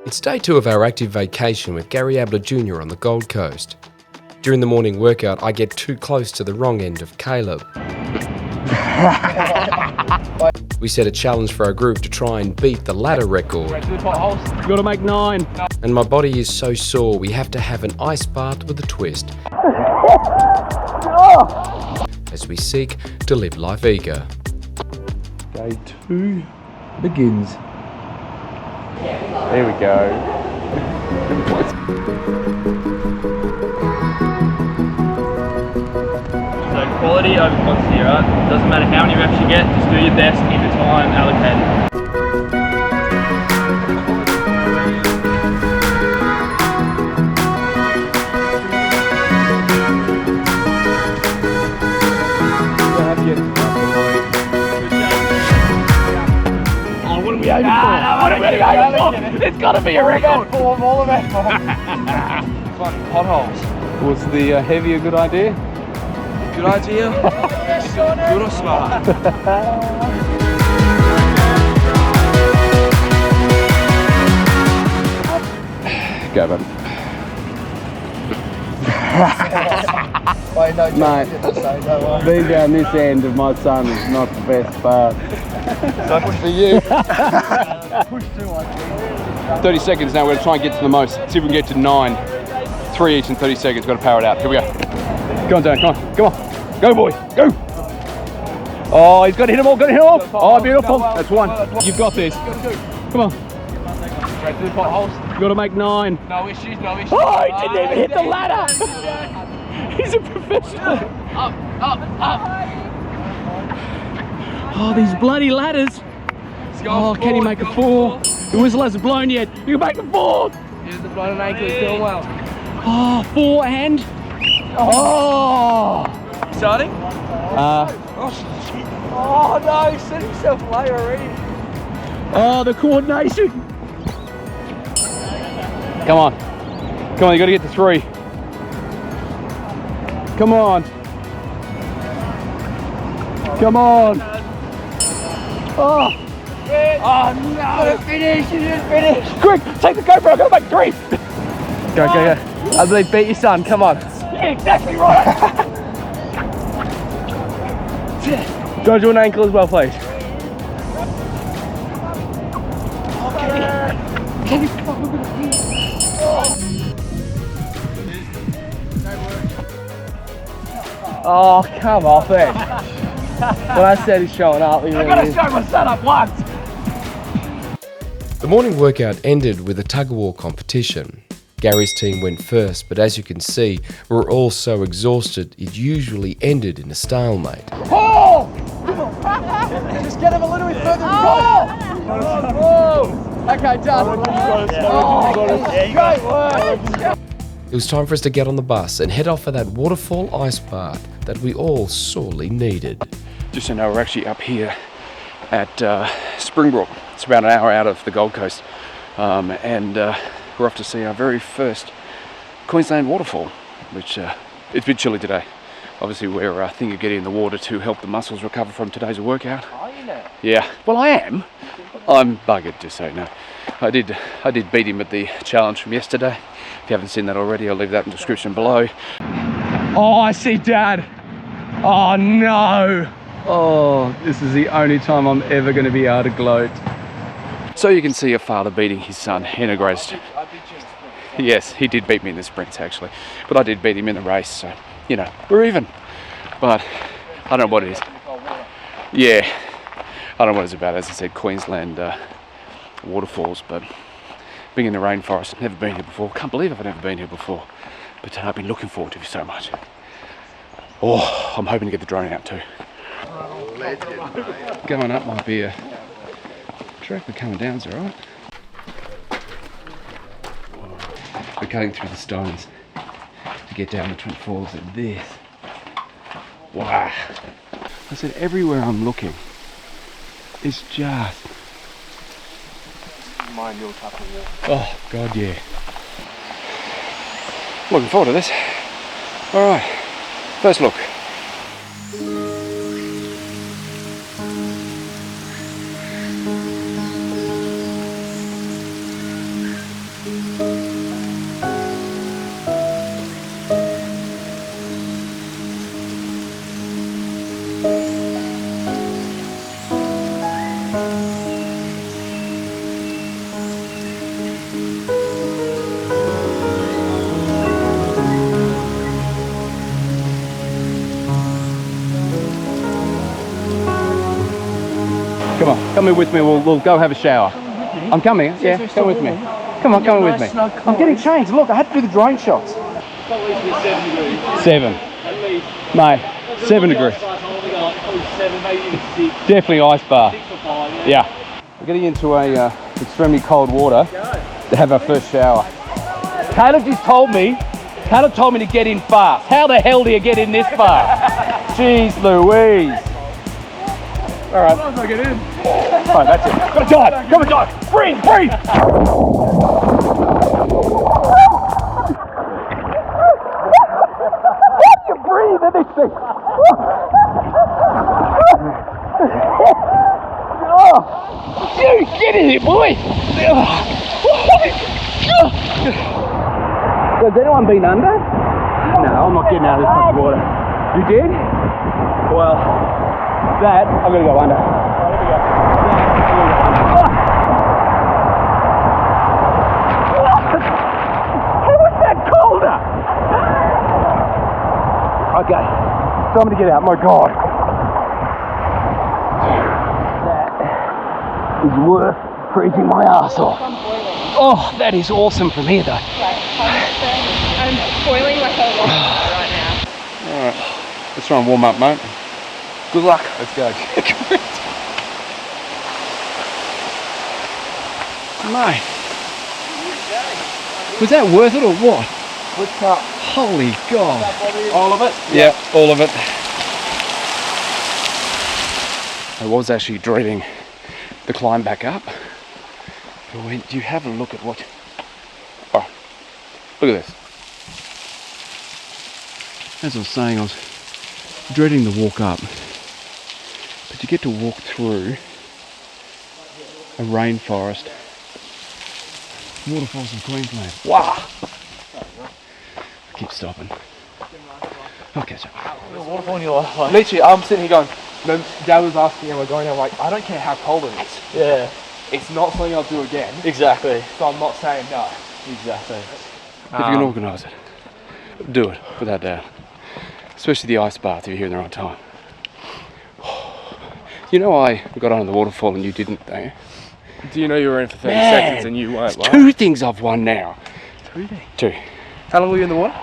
It's day 2 of our active vacation with Gary Ablett Jnr on the Gold Coast. During the morning workout, I get too close to the wrong end of Caleb. We set a challenge for our group to try and beat the ladder record. You've got to make 9. And my body is so sore, we have to have an ice bath with a twist. As we seek to live life eager. Day 2 begins. There we go. So quality over quantity, right? Doesn't matter how many reps you get, just do your best in the time allocated. It's gotta be a record! All of it. It's like potholes. Was the heavy a good idea? Good idea? Good or smart? Go, bud. Mate, being down this end of my son is not the best part. So for you. 30 seconds now, we're going to try and get to the most. See if we can get to 9. 3 each in 30 seconds, got to power it out. Here we go. Come on, Dan, come on, come on. Go, boy, go. Oh, he's got to hit them all, got to hit them all. Oh, beautiful. That's 1. You've got this. Come on. Straight through the potholes. You've got to make 9. No issues, no issues. Oh, he didn't even hit the ladder. He's a professional. Up. Oh, these bloody ladders. Oh, can he make a 4? The whistle hasn't blown yet. You can make a 4. Here's the blown ankle, he's doing well. Oh, 4 and. Oh. Starting? Oh no, he set himself late already. Oh, the coordination. Come on. Come on, you got to get to 3. Come on. Come on. Oh. Oh no! Finish! Quick, take the GoPro, go make 3. Go. I believe beat your son, come on. Yeah, exactly right. Dodge an ankle as well, please. Oh, come off it. When I said he's showing up, he really I've got to is. show my setup once. The morning workout ended with a tug-of-war competition. Gary's team went first, but as you can see, we're all so exhausted it usually ended in a stalemate. Oh! Just get him a little bit further. Oh! Okay, done. Great work. It was time for us to get on the bus and head off for that Waterfall Ice Bath that we all sorely needed. Just so you know, we're actually up here at Springbrook. It's about an hour out of the Gold Coast, and we're off to see our very first Queensland waterfall, which it's a bit chilly today. Obviously, we're thinking of getting in the water to help the muscles recover from today's workout. Are you now? Yeah, well, I am. I'm buggered, just so you know. I did beat him at the challenge from yesterday. If you haven't seen that already, I'll leave that in the description below. Oh, I see Dad. Oh no. Oh, this is the only time I'm ever going to be able to gloat. So you can see a father beating his son in a race. Yes, he did beat me in the sprints actually, but I did beat him in the race, so you know, we're even. But I don't know what it is. Yeah, I don't know what it's about. As I said, Queensland waterfalls, but being in the rainforest, never been here before. Can't believe I've never been here before, but I've been looking forward to it so much. Oh, I'm hoping to get the drone out too. Going up might be a track, but coming down's alright. We're cutting through the stones to get down the Twin Falls at this. Wow. I said everywhere I'm looking is just... Mind your cup of water. Oh, God, yeah. Looking forward to this. Alright, first look. Come in with me, we'll go have a shower. I'm coming, yeah, come with me. Come on, come with me. I'm getting changed. Look, I had to do the drone shots. At least 7 degrees. 7. At least. Mate, 7 degrees. Probably 7, maybe even 6. Definitely ice bar. 6 or 5, Yeah. We're getting into a extremely cold water to have our first shower. Caleb just told me to get in fast. How the hell do you get in this fast? Jeez Louise. All right. Sometimes I get in. Fine, that's it. Gotta dive. Come on, dive. Breathe, breathe. How do you breathe in this thing? Dude, get in here, boy! Has anyone been under? No, I'm not getting out of this much water. You did? Well, that, I'm gonna go under. How was that colder? Okay, so I'm gonna get out, my God. Is worth freezing my ass off. Oh, that is awesome from here though. I'm boiling like a lobster right now. Alright, let's try and warm up, mate. Good luck. Let's go. Mate, was that worth it or what? What's up? Holy God. All of it? Yeah, all of it. I was actually dreading the climb back up. But when you have a look at what... Oh, look at this. As I was saying, I was dreading the walk up. But you get to walk through a rainforest. Waterfalls in Queensland. Wow! I keep stopping. I'll catch up. Waterfall in your life. Literally, I'm sitting here going, Dad was asking, am I going? I'm like, I don't care how cold it is. Yeah. It's not something I'll do again. Exactly. So I'm not saying no. Exactly. If you can organise it, do it without doubt. Especially the ice bath if you're here in the right time. You know, I got on the waterfall and you didn't, don't you? Do you know you were in for 30 Man, seconds and you weren't? it's 2 things I've won now. 2 things? 2. How long were you in the water?